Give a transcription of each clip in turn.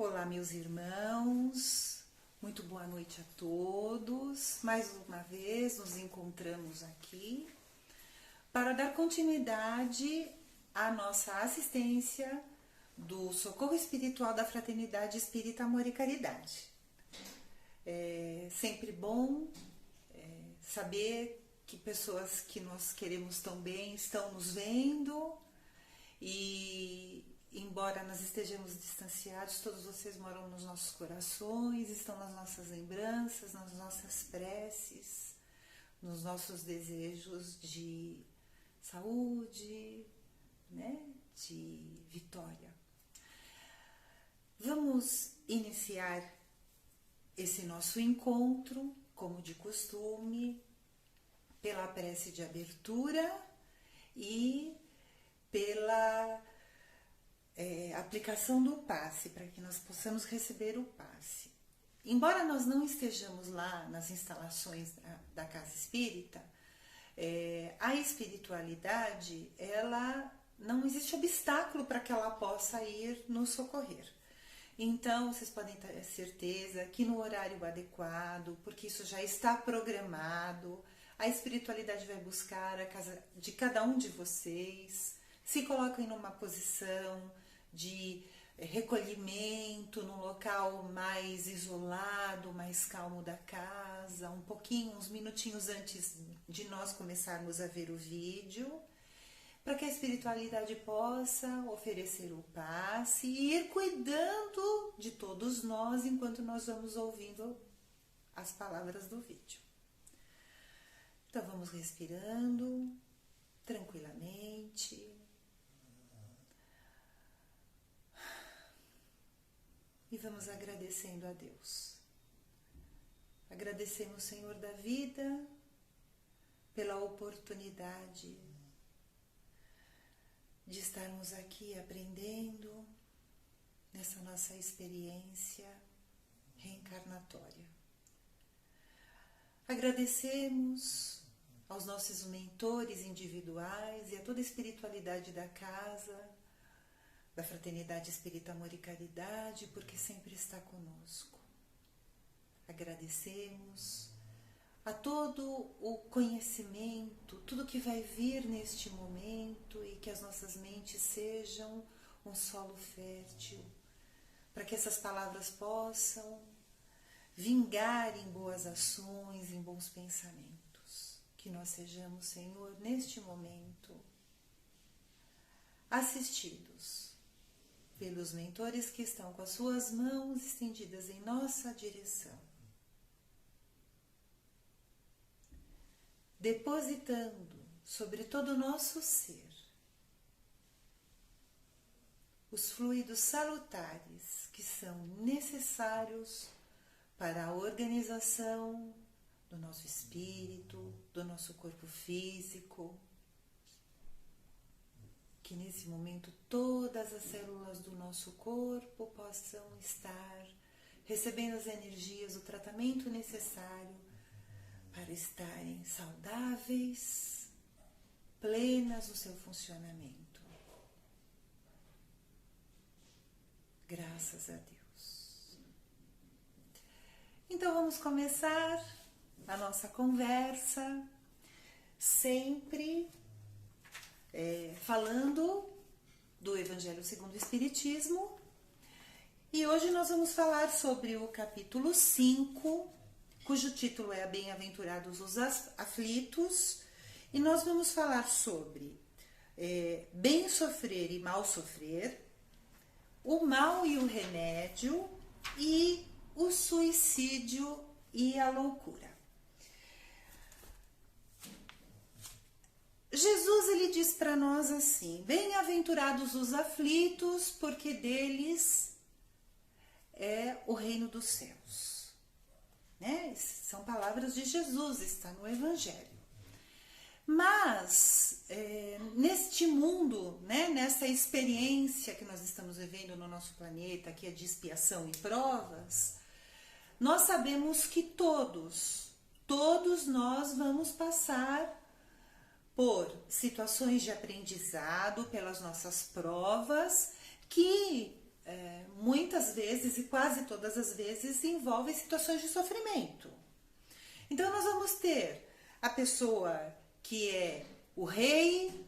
Olá, meus irmãos, muito boa noite a todos. Mais uma vez nos encontramos aqui para dar continuidade à nossa assistência do Socorro Espiritual da Fraternidade Espírita Amor e Caridade. É sempre bom saber que pessoas que nós queremos tão bem estão nos vendo e, embora nós estejamos distanciados, todos vocês moram nos nossos corações, estão nas nossas lembranças, nas nossas preces, nos nossos desejos de saúde, né? De vitória. Vamos iniciar esse nosso encontro, como de costume, pela prece de abertura e pela aplicação do passe, para que nós possamos receber o passe. Embora nós não estejamos lá nas instalações da Casa Espírita, a espiritualidade, ela não existe obstáculo para que ela possa ir nos socorrer. Então, vocês podem ter certeza que no horário adequado, porque isso já está programado, a espiritualidade vai buscar a casa de cada um de vocês, se colocam numa posição de recolhimento, num local mais isolado, mais calmo da casa, uns minutinhos antes de nós começarmos a ver o vídeo, para que a espiritualidade possa oferecer o passe e ir cuidando de todos nós enquanto nós vamos ouvindo as palavras do vídeo. Então vamos respirando tranquilamente. E vamos agradecendo a Deus. Agradecemos, Senhor da vida, pela oportunidade de estarmos aqui aprendendo nessa nossa experiência reencarnatória. Agradecemos aos nossos mentores individuais e a toda a espiritualidade da casa, da Fraternidade Espírita Amor e Caridade, porque sempre está conosco. Agradecemos a todo o conhecimento, tudo que vai vir neste momento e que as nossas mentes sejam um solo fértil, para que essas palavras possam vingar em boas ações, em bons pensamentos. Que nós sejamos, Senhor, neste momento, assistidos pelos mentores que estão com as suas mãos estendidas em nossa direção, depositando sobre todo o nosso ser os fluidos salutares que são necessários para a organização do nosso espírito, do nosso corpo físico. Que nesse momento todas as células do nosso corpo possam estar recebendo as energias, o tratamento necessário para estarem saudáveis, plenas no seu funcionamento. Graças a Deus. Então vamos começar a nossa conversa, sempre falando do Evangelho segundo o Espiritismo. E hoje nós vamos falar sobre o capítulo 5, cujo título é Bem-aventurados os aflitos, e nós vamos falar sobre bem sofrer e mal sofrer, o mal e o remédio e o suicídio e a loucura. Jesus, ele diz para nós assim: bem-aventurados os aflitos, porque deles é o reino dos céus. Né? São palavras de Jesus, está no Evangelho. Mas, neste mundo, né, nessa experiência que nós estamos vivendo no nosso planeta, que é de expiação e provas, nós sabemos que todos nós vamos passar por situações de aprendizado, pelas nossas provas, que muitas das vezes, e quase todas as vezes, envolvem situações de sofrimento. Então nós vamos ter a pessoa que é o rei,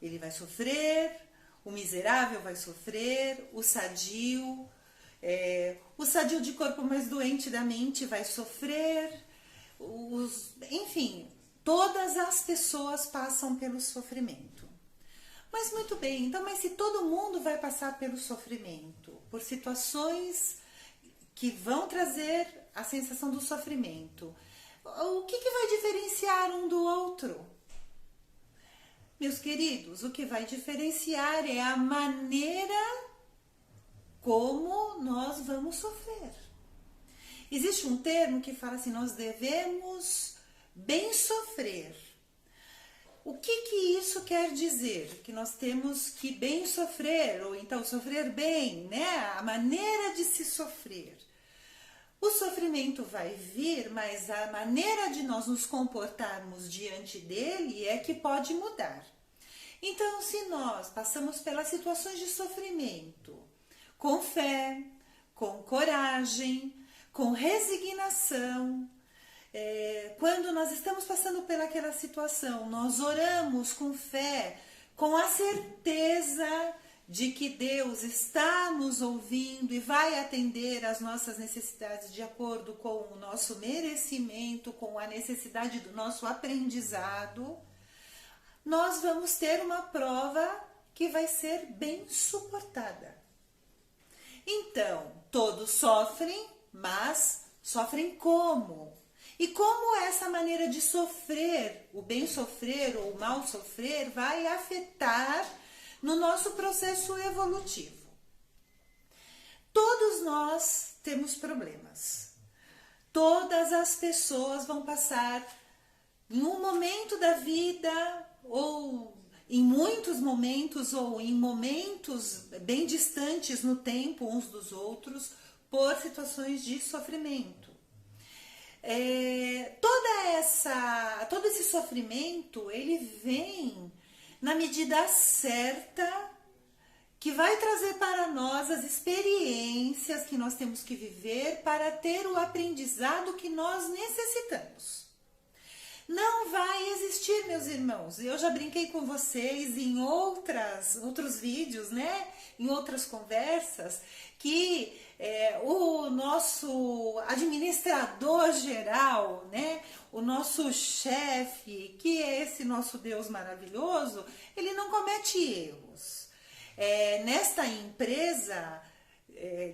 ele vai sofrer, o miserável vai sofrer, o sadio de corpo mais doente da mente vai sofrer, enfim, todas as pessoas passam pelo sofrimento. Mas muito bem, então, mas se todo mundo vai passar pelo sofrimento, por situações que vão trazer a sensação do sofrimento, o que vai diferenciar um do outro? Meus queridos, o que vai diferenciar é a maneira como nós vamos sofrer. Existe um termo que fala assim, nós devemos bem sofrer. O que isso quer dizer? Que nós temos que bem sofrer, ou então sofrer bem, né? A maneira de se sofrer. O sofrimento vai vir, mas a maneira de nós nos comportarmos diante dele é que pode mudar. Então, se nós passamos pelas situações de sofrimento, com fé, com coragem, com resignação, quando nós estamos passando pelaquela situação, nós oramos com fé, com a certeza de que Deus está nos ouvindo e vai atender às nossas necessidades de acordo com o nosso merecimento, com a necessidade do nosso aprendizado, nós vamos ter uma prova que vai ser bem suportada. Então, todos sofrem, mas sofrem como? E como essa maneira de sofrer, o bem sofrer ou o mal sofrer, vai afetar no nosso processo evolutivo? Todos nós temos problemas. Todas as pessoas vão passar em um momento da vida, ou em muitos momentos, ou em momentos bem distantes no tempo uns dos outros, por situações de sofrimento. Todo esse sofrimento, ele vem na medida certa, que vai trazer para nós as experiências que nós temos que viver para ter o aprendizado que nós necessitamos. Não vai existir, meus irmãos, eu já brinquei com vocês em outros vídeos, né? Em outras conversas, que o nosso administrador geral, né? O nosso chefe, que é esse nosso Deus maravilhoso, ele não comete erros. Nesta empresa,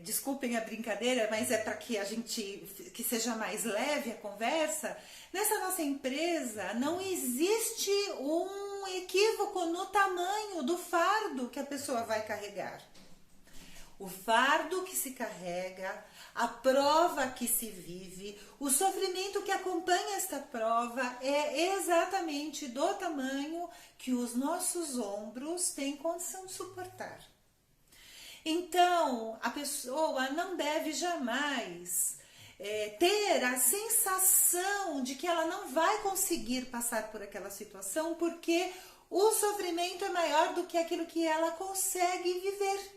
desculpem a brincadeira, mas é para que seja mais leve a conversa. Nessa nossa empresa não existe um equívoco no tamanho do fardo que a pessoa vai carregar. O fardo que se carrega, a prova que se vive, o sofrimento que acompanha esta prova é exatamente do tamanho que os nossos ombros têm condição de suportar. Então, a pessoa não deve jamais ter a sensação de que ela não vai conseguir passar por aquela situação, porque o sofrimento é maior do que aquilo que ela consegue viver.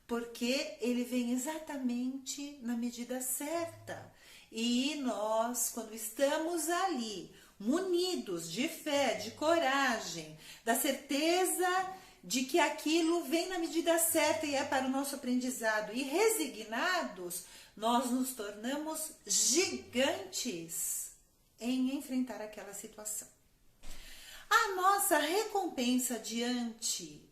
Porque ele vem exatamente na medida certa. E nós, quando estamos ali, munidos de fé, de coragem, da certeza de que aquilo vem na medida certa e é para o nosso aprendizado, e resignados, nós nos tornamos gigantes em enfrentar aquela situação. A nossa recompensa diante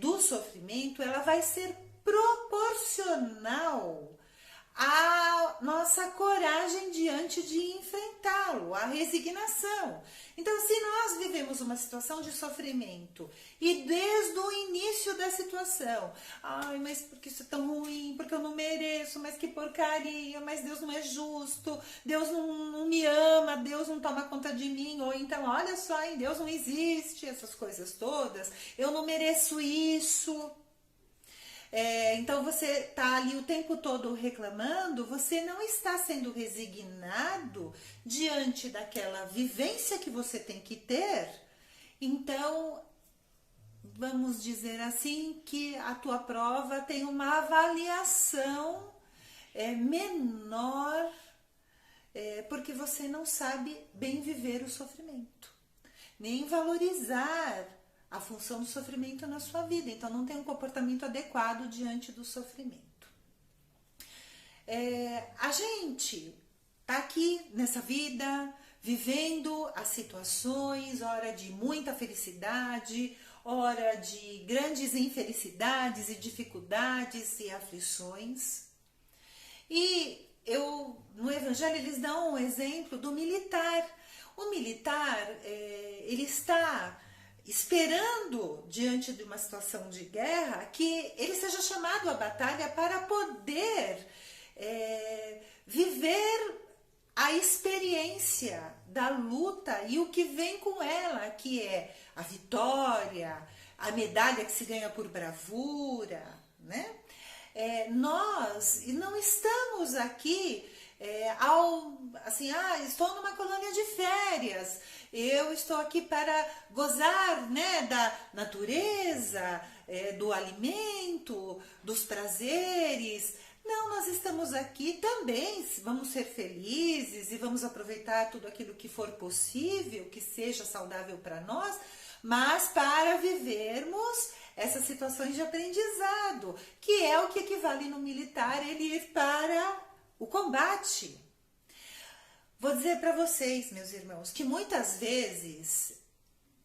do sofrimento, ela vai ser proporcional à nossa coragem diante de enfrentá-lo, a resignação. Então, se nós vivemos uma situação de sofrimento e desde o início da situação, mas porque isso é tão ruim, porque eu não mereço, mas que porcaria, mas Deus não é justo, Deus não me ama, Deus não toma conta de mim, ou então, olha só, Deus não existe, essas coisas todas, eu não mereço isso. Então você está ali o tempo todo reclamando, você não está sendo resignado diante daquela vivência que você tem que ter. Então vamos dizer assim, que a tua prova tem uma avaliação menor, porque você não sabe bem viver o sofrimento, nem valorizar a função do sofrimento na sua vida. Então não tem um comportamento adequado diante do sofrimento. A gente tá aqui nessa vida, vivendo as situações, hora de muita felicidade, hora de grandes infelicidades e dificuldades e aflições. E no Evangelho eles dão um exemplo do militar. O militar, ele está esperando, diante de uma situação de guerra, que ele seja chamado à batalha para poder viver a experiência da luta e o que vem com ela, que é a vitória, a medalha que se ganha por bravura, né? Nós não estamos aqui estou numa colônia de férias, eu estou aqui para gozar, né, da natureza, do alimento, dos prazeres. Não, nós estamos aqui também, vamos ser felizes e vamos aproveitar tudo aquilo que for possível, que seja saudável para nós, mas para vivermos essas situações de aprendizado, que é o que equivale no militar ele ir para o combate. Vou dizer para vocês, meus irmãos, que muitas vezes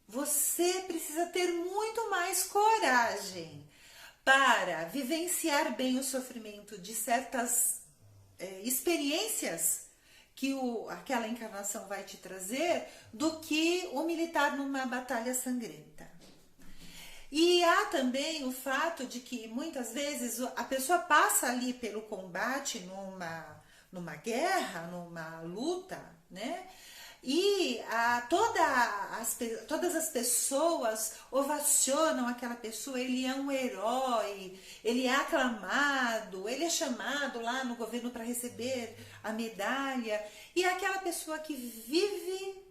você precisa ter muito mais coragem para vivenciar bem o sofrimento de certas experiências que aquela encarnação vai te trazer, do que o militar numa batalha sangrenta. E há também o fato de que muitas vezes a pessoa passa ali pelo combate numa guerra, numa luta, né? E todas as pessoas ovacionam aquela pessoa, ele é um herói, ele é aclamado, ele é chamado lá no governo para receber a medalha. E aquela pessoa que vive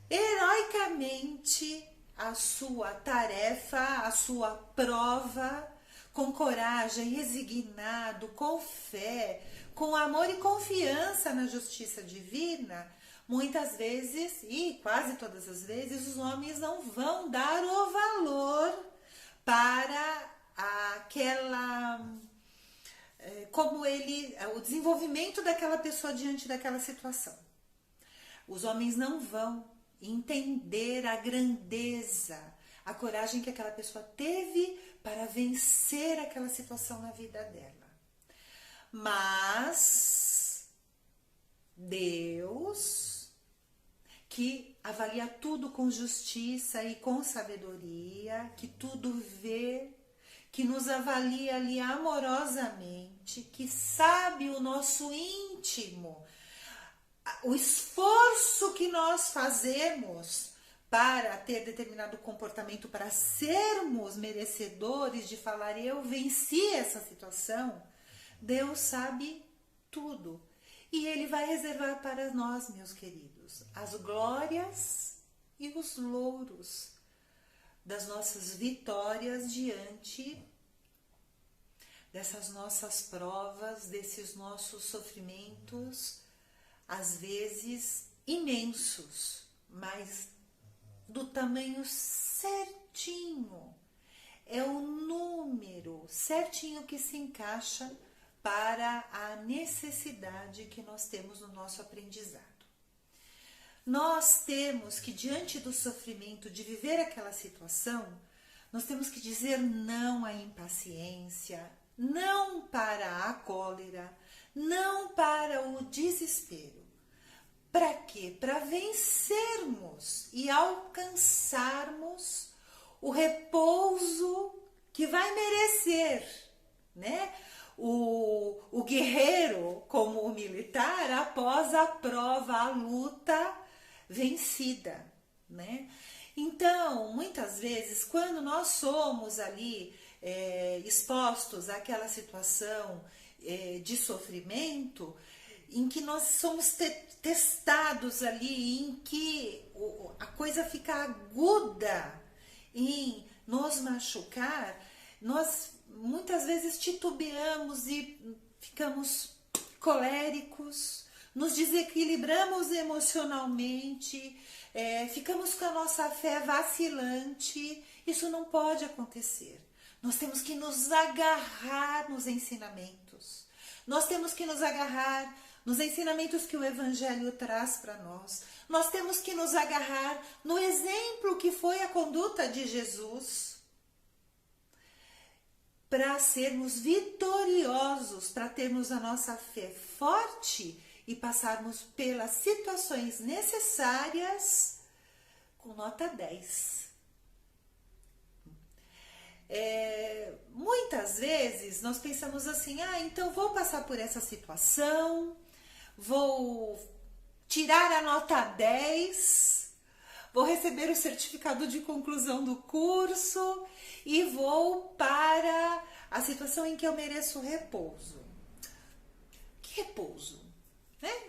heroicamente a sua tarefa, a sua prova, com coragem, resignado, com fé, com amor e confiança na justiça divina, muitas vezes, e quase todas as vezes, os homens não vão dar o valor para o desenvolvimento daquela pessoa diante daquela situação. Os homens não vão entender a grandeza, a coragem que aquela pessoa teve para vencer aquela situação na vida dela. Mas Deus, que avalia tudo com justiça e com sabedoria, que tudo vê, que nos avalia ali amorosamente, que sabe o nosso íntimo, o esforço que nós fazemos para ter determinado comportamento, para sermos merecedores de falar, eu venci essa situação. Deus sabe tudo. E Ele vai reservar para nós, meus queridos, as glórias e os louros das nossas vitórias diante dessas nossas provas, desses nossos sofrimentos, às vezes imensos, mas do tamanho certinho. É o número certinho que se encaixa para a necessidade que nós temos no nosso aprendizado. Nós temos que, diante do sofrimento de viver aquela situação, nós temos que dizer não à impaciência, não para a cólera, não para o desespero. Para quê? Para vencermos e alcançarmos o repouso que vai merecer, né? O guerreiro, como o militar, após a prova, a luta vencida, né? Então, muitas vezes, quando nós somos ali expostos àquela situação de sofrimento, em que nós somos testados ali, em que a coisa fica aguda, em nos machucar, nós muitas vezes titubeamos e ficamos coléricos, nos desequilibramos emocionalmente, ficamos com a nossa fé vacilante. Isso não pode acontecer. Nós temos que nos agarrar nos ensinamentos. Nós temos que nos agarrar nos ensinamentos que o Evangelho traz para nós. Nós temos que nos agarrar no exemplo que foi a conduta de Jesus, para sermos vitoriosos, para termos a nossa fé forte e passarmos pelas situações necessárias com nota 10. Muitas vezes nós pensamos assim, então vou passar por essa situação, vou tirar a nota 10, vou receber o certificado de conclusão do curso e vou para a situação em que eu mereço repouso. Que repouso?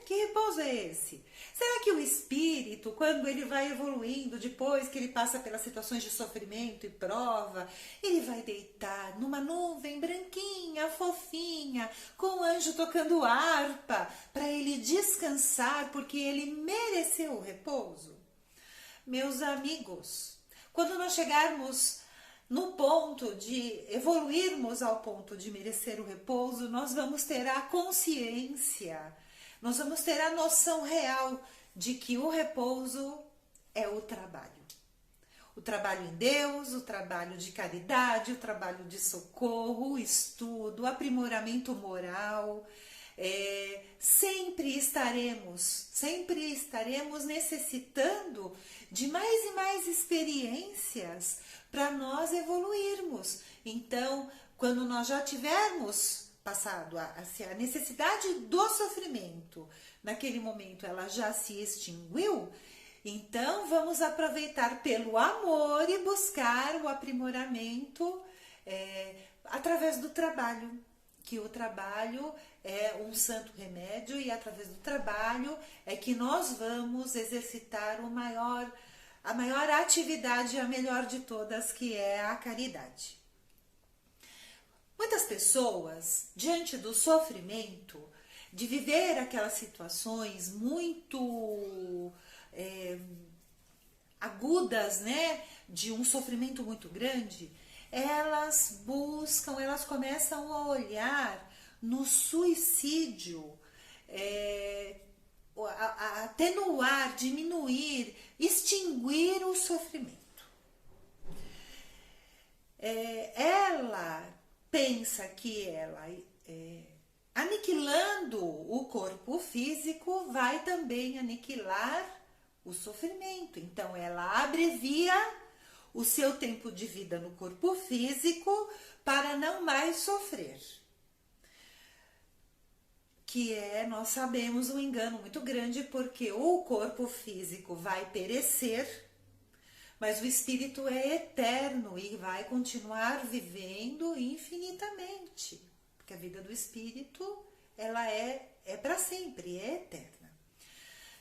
Que repouso é esse? Será que o espírito, quando ele vai evoluindo, depois que ele passa pelas situações de sofrimento e prova, ele vai deitar numa nuvem branquinha, fofinha, com o anjo tocando harpa, para ele descansar, porque ele mereceu o repouso? Meus amigos, quando nós chegarmos no ponto de evoluirmos ao ponto de merecer o repouso, nós vamos ter a consciência, nós vamos ter a noção real de que o repouso é o trabalho. O trabalho em Deus, o trabalho de caridade, o trabalho de socorro, o estudo, o aprimoramento moral. Sempre estaremos necessitando de mais e mais experiências para nós evoluirmos. Então, quando nós já tivermos passado a necessidade do sofrimento, naquele momento ela já se extinguiu, então vamos aproveitar pelo amor e buscar o aprimoramento através do trabalho, que o trabalho é um santo remédio, e através do trabalho é que nós vamos exercitar a maior atividade, a melhor de todas, que é a caridade. Muitas pessoas, diante do sofrimento, de viver aquelas situações muito agudas, né, de um sofrimento muito grande, elas começam a olhar no suicídio, atenuar, diminuir, extinguir o sofrimento. Ela pensa que ela, aniquilando o corpo físico, vai também aniquilar o sofrimento. Então, ela abrevia o seu tempo de vida no corpo físico para não mais sofrer. Que nós sabemos, um engano muito grande, porque o corpo físico vai perecer, mas o espírito é eterno e vai continuar vivendo infinitamente, porque a vida do espírito ela é para sempre, é eterna.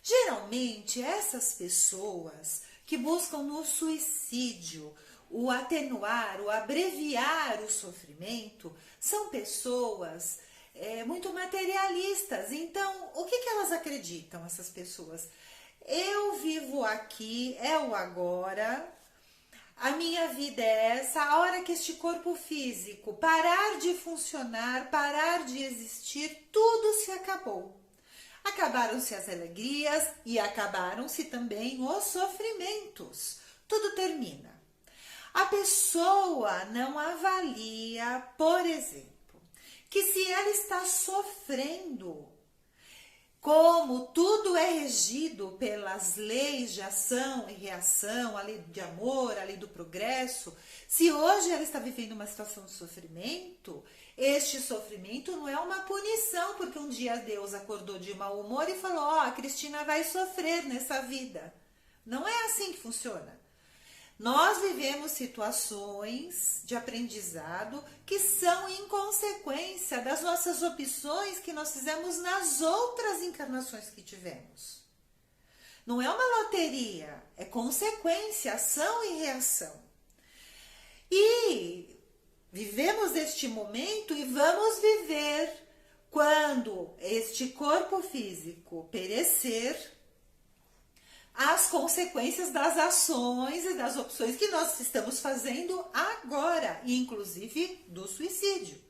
Geralmente, essas pessoas que buscam no suicídio o atenuar, o abreviar o sofrimento, são pessoas muito materialistas. Então, o que elas acreditam, essas pessoas? Eu vivo aqui, é o agora, a minha vida é essa, a hora que este corpo físico parar de funcionar, parar de existir, tudo se acabou. Acabaram-se as alegrias e acabaram-se também os sofrimentos. Tudo termina. A pessoa não avalia, por exemplo, que se ela está sofrendo, como tudo é regido pelas leis de ação e reação, a lei de amor, a lei do progresso, se hoje ela está vivendo uma situação de sofrimento, este sofrimento não é uma punição, porque um dia Deus acordou de mau humor e falou, a Cristina vai sofrer nessa vida. Não é assim que funciona. Nós vivemos situações de aprendizado que são em consequência das nossas opções que nós fizemos nas outras encarnações que tivemos. Não é uma loteria, é consequência, ação e reação. E vivemos este momento e vamos viver quando este corpo físico perecer, as consequências das ações e das opções que nós estamos fazendo agora, inclusive do suicídio.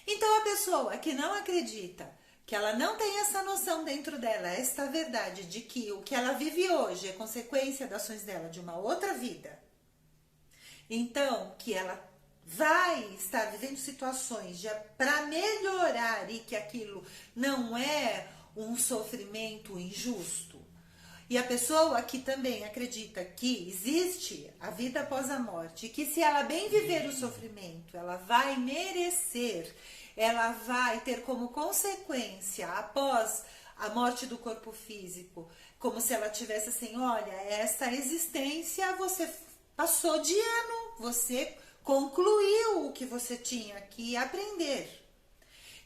Então a pessoa que não acredita, que ela não tem essa noção dentro dela, esta verdade de que o que ela vive hoje é consequência das ações dela de uma outra vida, então que ela vai estar vivendo situações para melhorar e que aquilo não é um sofrimento injusto. E a pessoa que também acredita que existe a vida após a morte, que se ela bem viver o sofrimento, ela vai merecer, ela vai ter como consequência, após a morte do corpo físico, como se ela tivesse assim, olha, essa existência você passou de ano, você concluiu o que você tinha que aprender.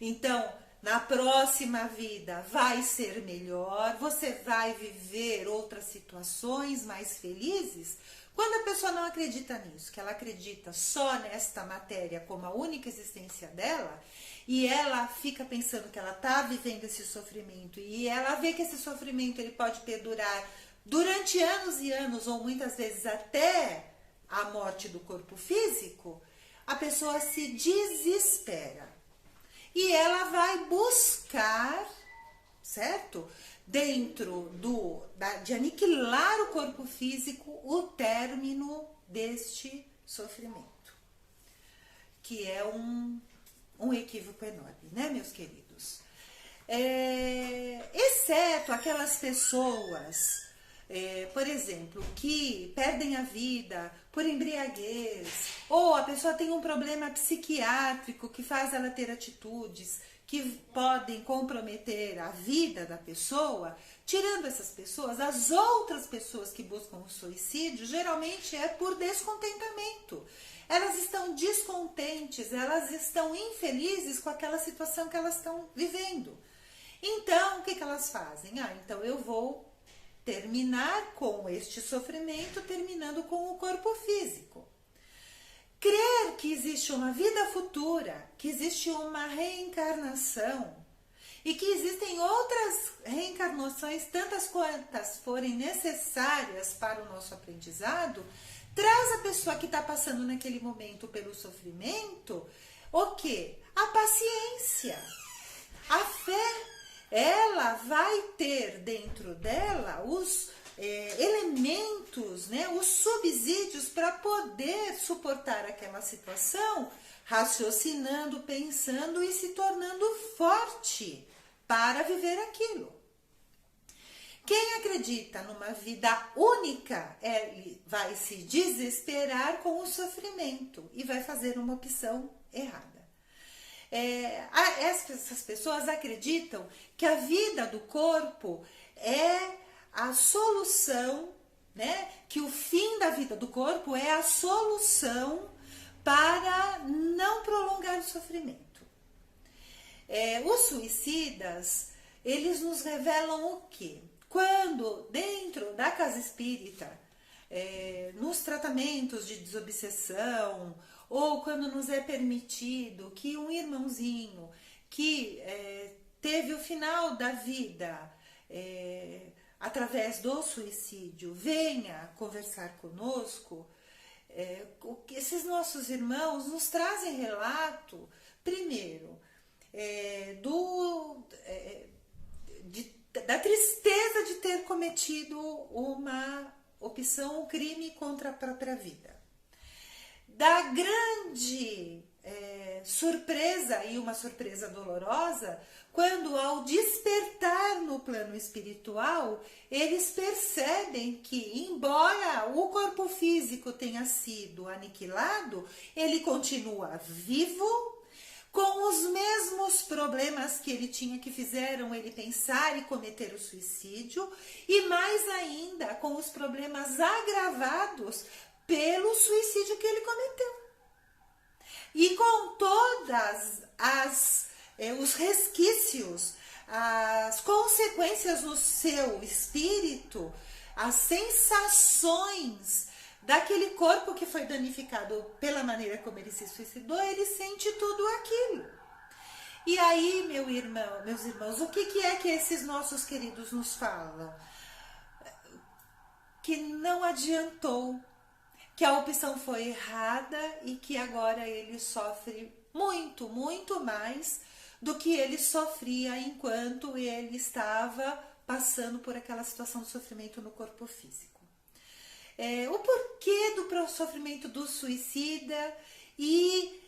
Então, na próxima vida vai ser melhor, você vai viver outras situações mais felizes. Quando a pessoa não acredita nisso, que ela acredita só nesta matéria como a única existência dela, e ela fica pensando que ela está vivendo esse sofrimento, e ela vê que esse sofrimento ele pode perdurar durante anos e anos, ou muitas vezes até a morte do corpo físico, a pessoa se desespera. E ela vai buscar, certo? Dentro de aniquilar o corpo físico, o término deste sofrimento. Que é um equívoco enorme, né, meus queridos? Exceto aquelas pessoas, por exemplo, que perdem a vida por embriaguez, ou a pessoa tem um problema psiquiátrico que faz ela ter atitudes que podem comprometer a vida da pessoa. Tirando essas pessoas, as outras pessoas que buscam o suicídio geralmente é por descontentamento. Elas estão descontentes, elas estão infelizes com aquela situação que elas estão vivendo. Então, o que elas fazem? Então eu vou terminar com este sofrimento, terminando com o corpo físico. Crer que existe uma vida futura, que existe uma reencarnação e que existem outras reencarnações, tantas quantas forem necessárias para o nosso aprendizado, traz a pessoa que está passando naquele momento pelo sofrimento, o quê? A paciência, a fé. Ela vai ter dentro dela os elementos, né, os subsídios para poder suportar aquela situação, raciocinando, pensando e se tornando forte para viver aquilo. Quem acredita numa vida única, vai se desesperar com o sofrimento e vai fazer uma opção errada. Essas pessoas acreditam que a vida do corpo é a solução, né? Que o fim da vida do corpo é a solução para não prolongar o sofrimento. Os suicidas, eles nos revelam o quê? Quando dentro da casa espírita, nos tratamentos de desobsessão, ou quando nos é permitido que um irmãozinho que teve o final da vida através do suicídio venha conversar conosco, esses nossos irmãos nos trazem relato, primeiro, da tristeza de ter cometido uma opção, um crime contra a própria vida. Da grande surpresa, e uma surpresa dolorosa, quando ao despertar no plano espiritual, eles percebem que, embora o corpo físico tenha sido aniquilado, ele continua vivo, com os mesmos problemas que ele tinha, que fizeram ele pensar e cometer o suicídio, e mais ainda com os problemas agravados pelo suicídio que ele cometeu. E com todas os resquícios, as consequências no seu espírito, as sensações daquele corpo que foi danificado pela maneira como ele se suicidou, ele sente tudo aquilo. E aí, meus irmãos, o que é que esses nossos queridos nos falam? Que não adiantou, que a opção foi errada e que agora ele sofre muito, muito mais do que ele sofria enquanto ele estava passando por aquela situação de sofrimento no corpo físico. O porquê do sofrimento do suicida e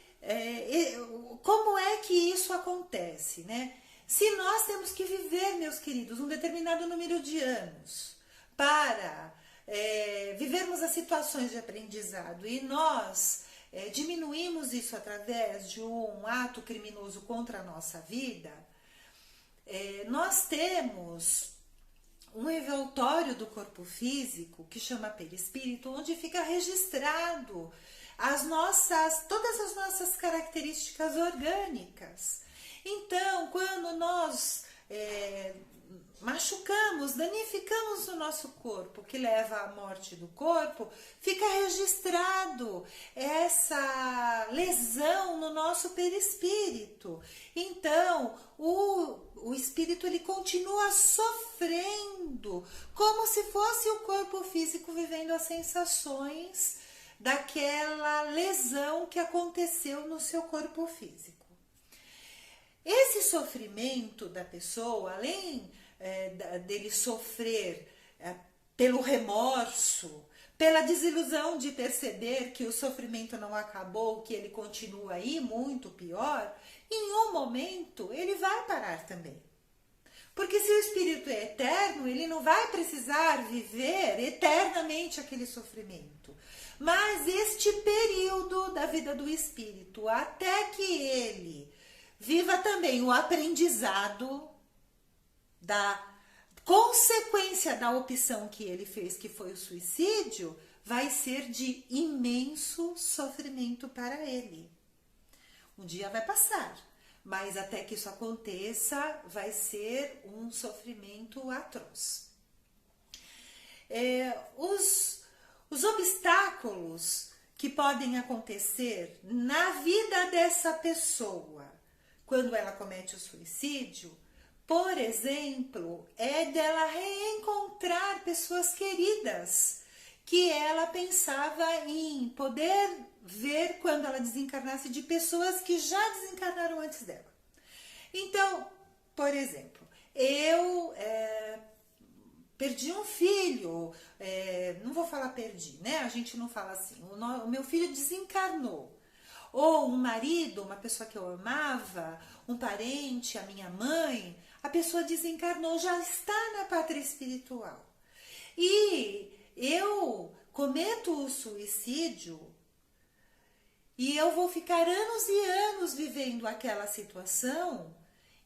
como é que isso acontece, né? Se nós temos que viver, meus queridos, um determinado número de anos para vivermos as situações de aprendizado e nós diminuímos isso através de um ato criminoso contra a nossa vida, nós temos um envoltório do corpo físico que chama perispírito, onde fica registrado todas as nossas características orgânicas. Então, quando nós machucamos, danificamos o nosso corpo, que leva à morte do corpo, fica registrado essa lesão no nosso perispírito. Então, o espírito ele continua sofrendo, como se fosse o corpo físico vivendo as sensações daquela lesão que aconteceu no seu corpo físico. Esse sofrimento da pessoa, além dele sofrer pelo remorso, pela desilusão de perceber que o sofrimento não acabou, que ele continua aí muito pior, em um momento ele vai parar também. Porque se o espírito é eterno, ele não vai precisar viver eternamente aquele sofrimento. Mas este período da vida do espírito, até que ele viva também o aprendizado da consequência da opção que ele fez, que foi o suicídio, vai ser de imenso sofrimento para ele. Um dia vai passar, mas até que isso aconteça, vai ser um sofrimento atroz. Os obstáculos que podem acontecer na vida dessa pessoa quando ela comete o suicídio, por exemplo, é dela reencontrar pessoas queridas que ela pensava em poder ver quando ela desencarnasse, de pessoas que já desencarnaram antes dela. Então, por exemplo, eu perdi um filho, não vou falar perdi, né? A gente não fala assim, o meu filho desencarnou. Ou um marido, uma pessoa que eu amava, um parente, a minha mãe, a pessoa desencarnou, já está na pátria espiritual. E eu cometo o suicídio e eu vou ficar anos e anos vivendo aquela situação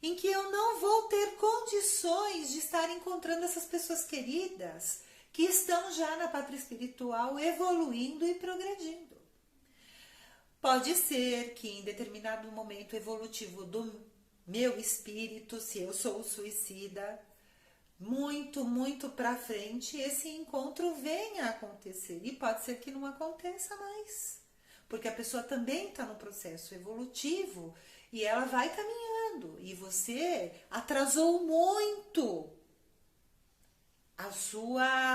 em que eu não vou ter condições de estar encontrando essas pessoas queridas que estão já na pátria espiritual evoluindo e progredindo. Pode ser que em determinado momento evolutivo do meu espírito, se eu sou suicida, muito, muito para frente, esse encontro venha a acontecer. E pode ser que não aconteça mais, porque a pessoa também está no processo evolutivo e ela vai caminhando. E você atrasou muito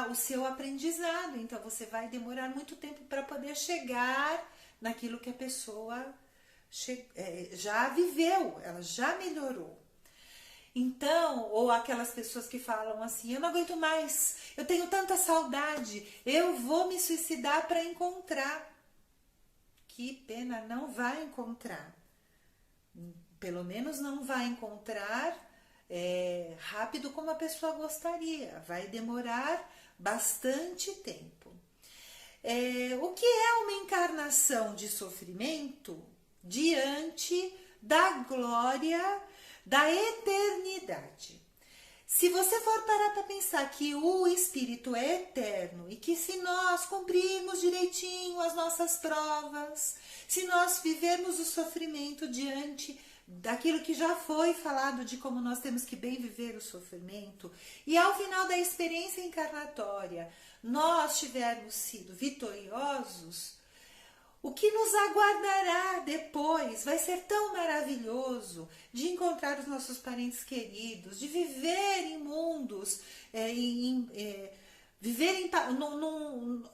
o seu aprendizado. Então você vai demorar muito tempo para poder chegar naquilo que a pessoa já viveu, ela já melhorou. Então, ou aquelas pessoas que falam assim, eu não aguento mais, eu tenho tanta saudade, eu vou me suicidar para encontrar. Que pena, não vai encontrar. Pelo menos não vai encontrar rápido como a pessoa gostaria. Vai demorar bastante tempo. O que é uma encarnação de sofrimento diante da glória da eternidade? Se você for parar para pensar que o espírito é eterno e que se nós cumprirmos direitinho as nossas provas, se nós vivermos o sofrimento diante daquilo que já foi falado de como nós temos que bem viver o sofrimento, e ao final da experiência encarnatória nós tivermos sido vitoriosos, o que nos aguardará depois vai ser tão maravilhoso de encontrar os nossos parentes queridos, de viver em mundos, viver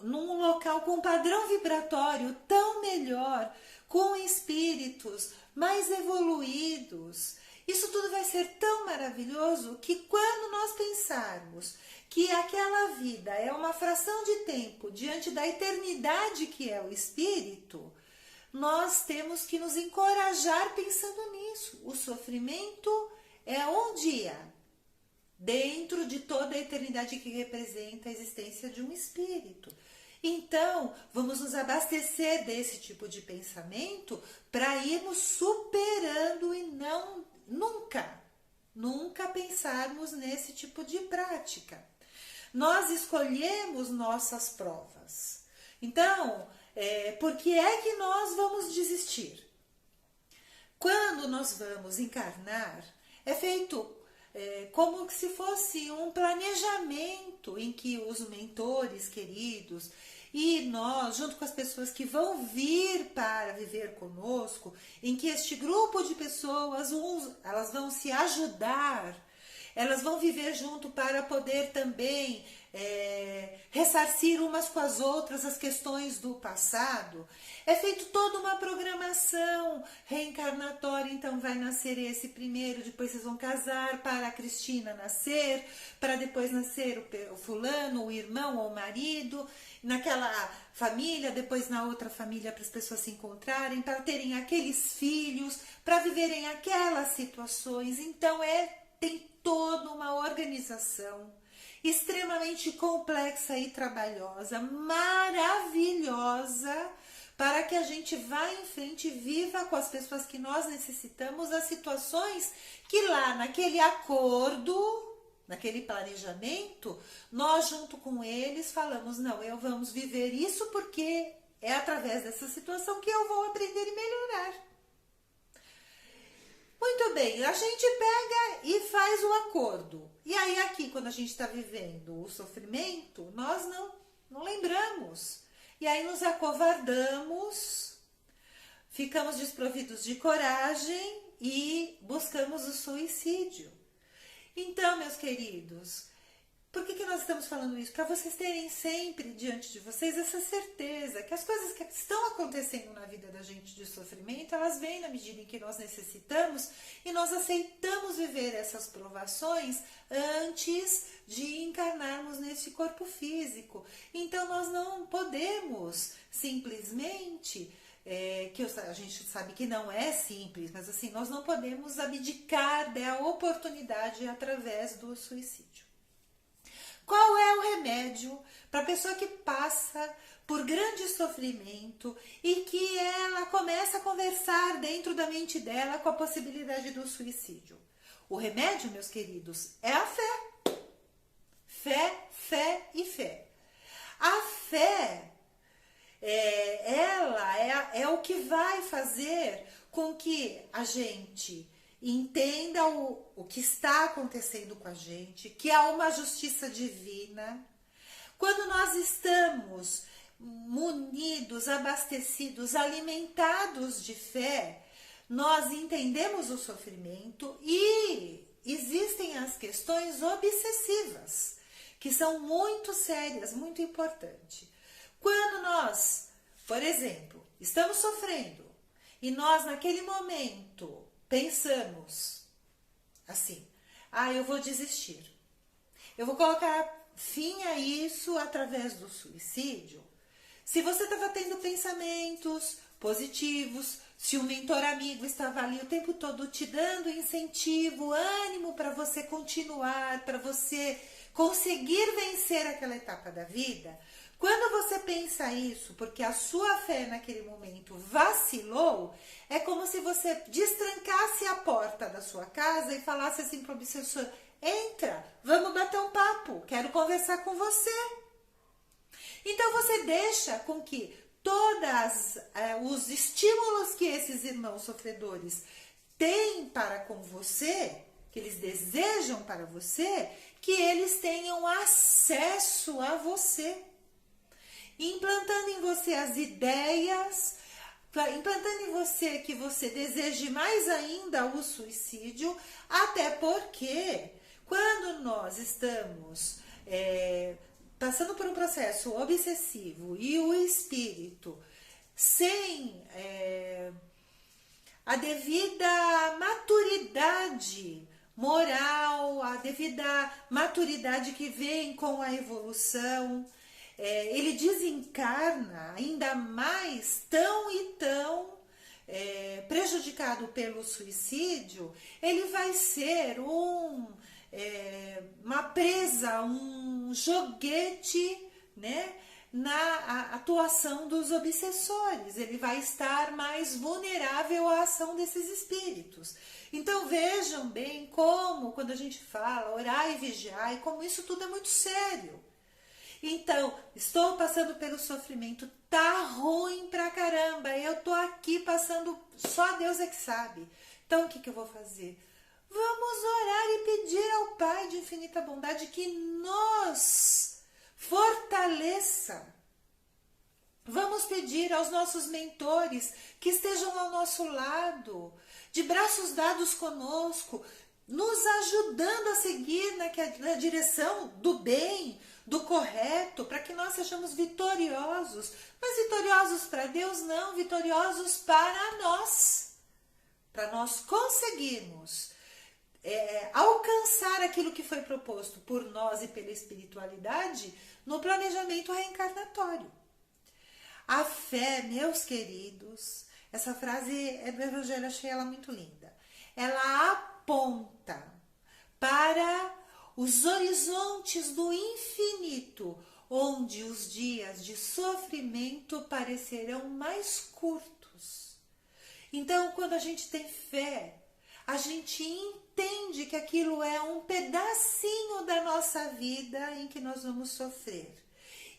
num local com um padrão vibratório tão melhor, com espíritos mais evoluídos. Isso tudo vai ser tão maravilhoso que quando nós pensarmos que aquela vida é uma fração de tempo diante da eternidade que é o espírito, nós temos que nos encorajar pensando nisso. O sofrimento é um dia dentro de toda a eternidade que representa a existência de um espírito. Então, vamos nos abastecer desse tipo de pensamento para irmos superando e nunca pensarmos nesse tipo de prática. Nós escolhemos nossas provas. Então, por que é que nós vamos desistir? Quando nós vamos encarnar, é feito como se fosse um planejamento em que os mentores queridos e nós, junto com as pessoas que vão vir para viver conosco, em que este grupo de pessoas, elas vão se ajudar, elas vão viver junto para poder também ressarcir umas com as outras as questões do passado. É feito toda uma programação reencarnatória, então vai nascer esse primeiro, depois vocês vão casar, para a Cristina nascer, para depois nascer o fulano, o irmão ou o marido, naquela família, depois na outra família, para as pessoas se encontrarem, para terem aqueles filhos, para viverem aquelas situações. Então tem toda uma organização extremamente complexa e trabalhosa, maravilhosa, para que a gente vá em frente e viva com as pessoas que nós necessitamos as situações que lá naquele acordo, naquele planejamento, nós junto com eles falamos, não, vamos viver isso porque é através dessa situação que eu vou aprender e melhorar. Muito bem, a gente pega e faz o acordo. E aí aqui, quando a gente está vivendo o sofrimento, nós não lembramos. E aí nos acovardamos, ficamos desprovidos de coragem e buscamos o suicídio. Então, meus queridos, por que nós estamos falando isso? Para vocês terem sempre diante de vocês essa certeza que as coisas que estão acontecendo na vida da gente de sofrimento, elas vêm na medida em que nós necessitamos e nós aceitamos viver essas provações antes de encarnarmos nesse corpo físico. Então nós não podemos simplesmente, a gente sabe que não é simples, mas assim, nós não podemos abdicar da oportunidade através do suicídio. Qual é o remédio para a pessoa que passa por grande sofrimento e que ela começa a conversar dentro da mente dela com a possibilidade do suicídio? O remédio, meus queridos, é a fé. Fé, fé e fé. A fé, ela é o que vai fazer com que a gente entenda o que está acontecendo com a gente, que há uma justiça divina. Quando nós estamos munidos, abastecidos, alimentados de fé, nós entendemos o sofrimento e existem as questões obsessivas, que são muito sérias, muito importantes. Quando nós, por exemplo, estamos sofrendo e nós naquele momento pensamos assim, eu vou desistir, eu vou colocar fim a isso através do suicídio. Se você estava tendo pensamentos positivos, se um mentor amigo estava ali o tempo todo te dando incentivo, ânimo para você continuar, para você conseguir vencer aquela etapa da vida, quando você pensa isso, porque a sua fé naquele momento vacilou, é como se você destrancasse a porta da sua casa e falasse assim para o obsessor, entra, vamos bater um papo, quero conversar com você. Então você deixa com que todos os estímulos que esses irmãos sofredores têm para com você que eles desejam para você, que eles tenham acesso a você, implantando em você as ideias, implantando em você que você deseje mais ainda o suicídio, até porque quando nós estamos passando por um processo obsessivo e o espírito sem a devida maturidade moral, a devida maturidade que vem com a evolução, ele desencarna ainda mais tão e tão prejudicado pelo suicídio, ele vai ser uma presa, um joguete, né, na atuação dos obsessores. Ele vai estar mais vulnerável à ação desses espíritos. Então vejam bem como, quando a gente fala orar e vigiar, e como isso tudo é muito sério. Então, estou passando pelo sofrimento, tá ruim pra caramba, eu tô aqui passando, só Deus é que sabe. Então, o que eu vou fazer? Vamos orar e pedir ao Pai de infinita bondade que nos fortaleça. Vamos pedir aos nossos mentores que estejam ao nosso lado, de braços dados conosco, nos ajudando a seguir na direção do bem, do correto, para que nós sejamos vitoriosos. Mas vitoriosos para Deus não, vitoriosos para nós conseguirmos alcançar aquilo que foi proposto por nós e pela espiritualidade no planejamento reencarnatório. A fé, meus queridos, essa frase é do Evangelho, achei ela muito linda. Ela aponta para os horizontes do infinito, onde os dias de sofrimento parecerão mais curtos. Então, quando a gente tem fé, a gente entende que aquilo é um pedacinho da nossa vida em que nós vamos sofrer.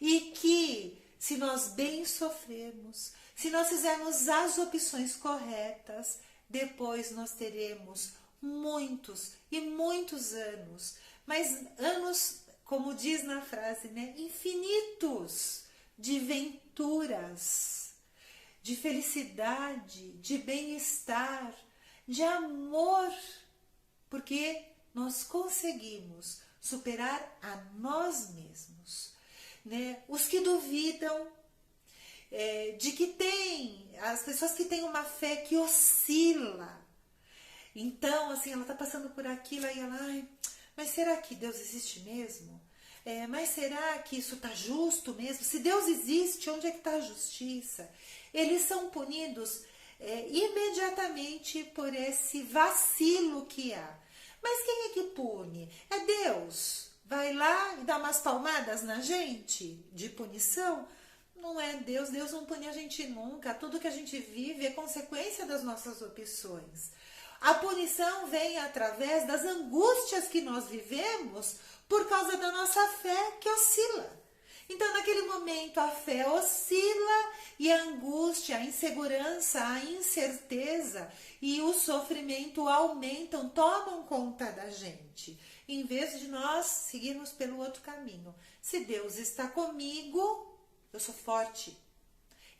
E que, se nós bem sofrermos, se nós fizermos as opções corretas, depois nós teremos muitos e muitos anos, mas anos, como diz na frase, né, infinitos de venturas, de felicidade, de bem-estar, de amor, porque nós conseguimos superar a nós mesmos, né? Os que duvidam, de que as pessoas que têm uma fé que oscila, então, assim, ela está passando por aquilo, aí ela, mas será que Deus existe mesmo? Mas será que isso está justo mesmo? Se Deus existe, onde é que está a justiça? Eles são punidos imediatamente por esse vacilo que há. Mas quem é que pune? É Deus. Vai lá e dá umas palmadas na gente de punição? Não é Deus. Deus não pune a gente nunca. Tudo que a gente vive é consequência das nossas opções. A punição vem através das angústias que nós vivemos por causa da nossa fé que oscila. Então, naquele momento, a fé oscila e a angústia, a insegurança, a incerteza e o sofrimento aumentam, tomam conta da gente, em vez de nós seguirmos pelo outro caminho. Se Deus está comigo, eu sou forte.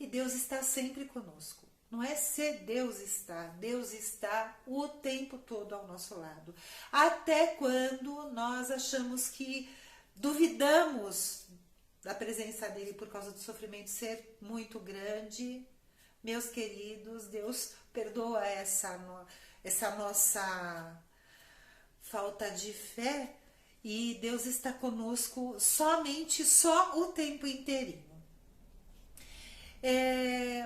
E Deus está sempre conosco. Não é se Deus está o tempo todo ao nosso lado. Até quando nós achamos que duvidamos da presença dele por causa do sofrimento ser muito grande, meus queridos, Deus perdoa essa nossa falta de fé e Deus está conosco só o tempo inteirinho.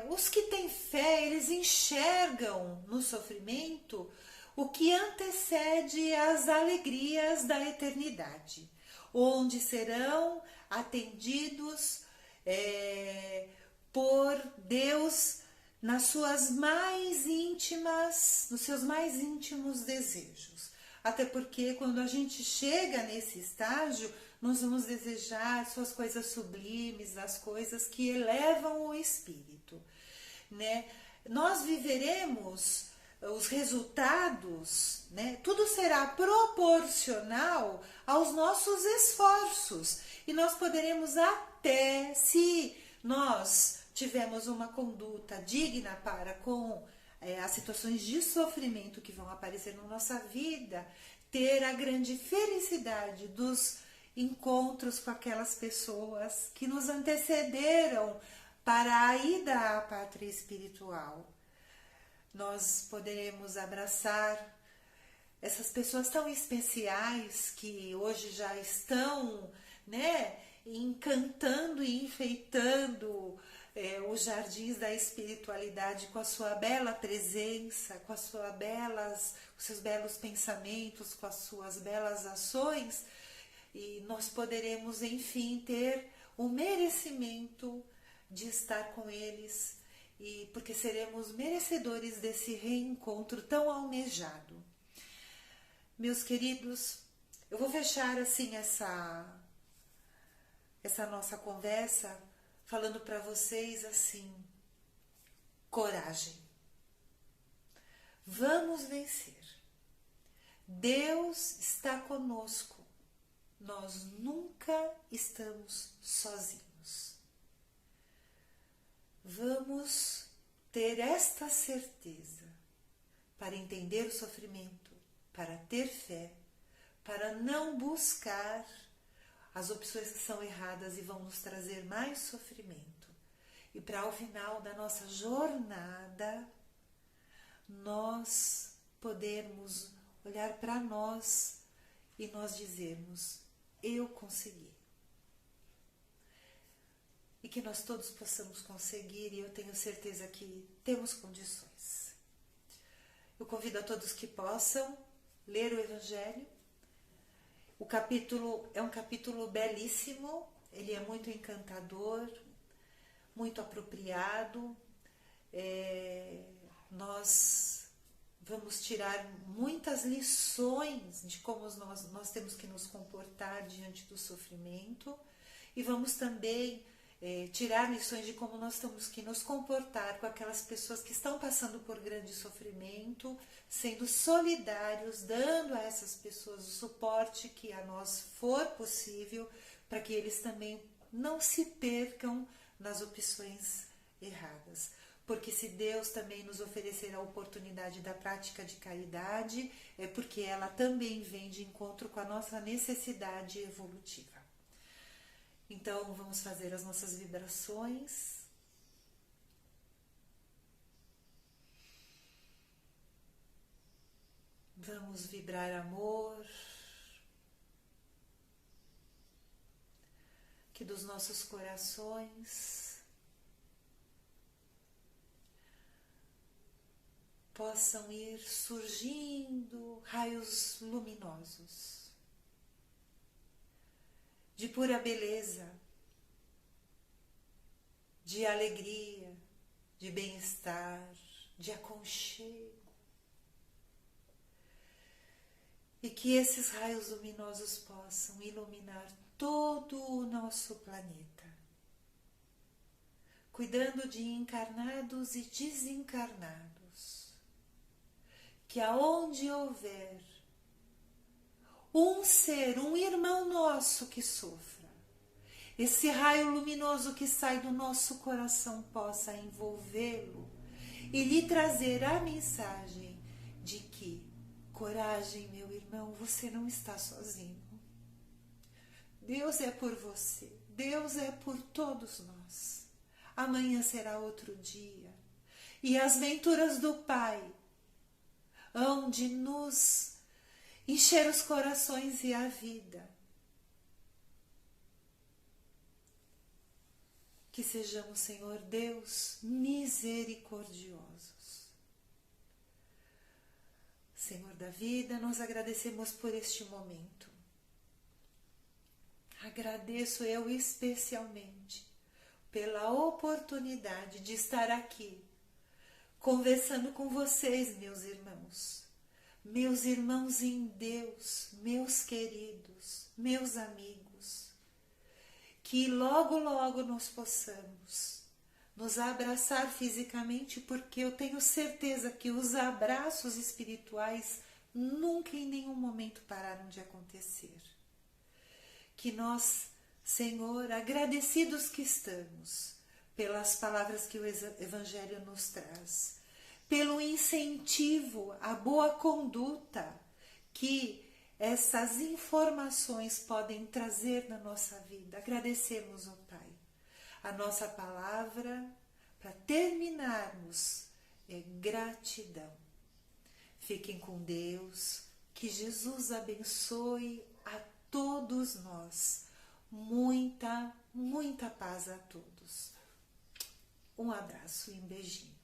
Os que têm fé, eles enxergam no sofrimento o que antecede as alegrias da eternidade, onde serão atendidos por Deus nos seus mais íntimos desejos. Até porque quando a gente chega nesse estágio, nós vamos desejar suas coisas sublimes, as coisas que elevam o espírito, né? Nós viveremos os resultados, né? Tudo será proporcional aos nossos esforços. E nós poderemos até, se nós tivermos uma conduta digna para com as situações de sofrimento que vão aparecer na nossa vida, ter a grande felicidade dos encontros com aquelas pessoas que nos antecederam para a ida à pátria espiritual. Nós poderemos abraçar essas pessoas tão especiais que hoje já estão, né, encantando e enfeitando os jardins da espiritualidade com a sua bela presença, com os seus belos pensamentos, com as suas belas ações, e nós poderemos, enfim, ter o merecimento de estar com eles, e porque seremos merecedores desse reencontro tão almejado. Meus queridos, eu vou fechar assim essa nossa conversa falando para vocês assim: coragem. Vamos vencer. Deus está conosco. Nós nunca estamos sozinhos. Vamos ter esta certeza para entender o sofrimento, para ter fé, para não buscar as opções que são erradas e vão nos trazer mais sofrimento. E para ao final da nossa jornada, nós podermos olhar para nós e nós dizermos: eu consegui. E que nós todos possamos conseguir, e eu tenho certeza que temos condições. Eu convido a todos que possam ler o Evangelho. O capítulo é um capítulo belíssimo, ele é muito encantador, muito apropriado. Nós vamos tirar muitas lições de como nós temos que nos comportar diante do sofrimento, e vamos também tirar lições de como nós temos que nos comportar com aquelas pessoas que estão passando por grande sofrimento, sendo solidários, dando a essas pessoas o suporte que a nós for possível, para que eles também não se percam nas opções erradas. Porque se Deus também nos oferecer a oportunidade da prática de caridade, é porque ela também vem de encontro com a nossa necessidade evolutiva. Então, vamos fazer as nossas vibrações. Vamos vibrar amor. Que dos nossos corações possam ir surgindo raios luminosos de pura beleza, de alegria, de bem-estar, de aconchego. E que esses raios luminosos possam iluminar todo o nosso planeta, cuidando de encarnados e desencarnados. Que aonde houver um ser, um irmão nosso que sofra, esse raio luminoso que sai do nosso coração possa envolvê-lo e lhe trazer a mensagem de que: coragem, meu irmão, você não está sozinho. Deus é por você, Deus é por todos nós. Amanhã será outro dia, e as venturas do Pai hão de nos encher os corações e a vida. Que sejamos, Senhor Deus, misericordiosos. Senhor da vida, nós agradecemos por este momento. Agradeço eu especialmente pela oportunidade de estar aqui, conversando com vocês, meus irmãos em Deus, meus queridos, meus amigos, que logo, logo nós possamos nos abraçar fisicamente, porque eu tenho certeza que os abraços espirituais nunca em nenhum momento pararam de acontecer. Que nós, Senhor, agradecidos que estamos pelas palavras que o Evangelho nos traz, pelo incentivo à boa conduta que essas informações podem trazer na nossa vida. Agradecemos, ó Pai. A nossa palavra para terminarmos é gratidão. Fiquem com Deus, que Jesus abençoe a todos nós. Muita, muita paz a todos. Um abraço e um beijinho.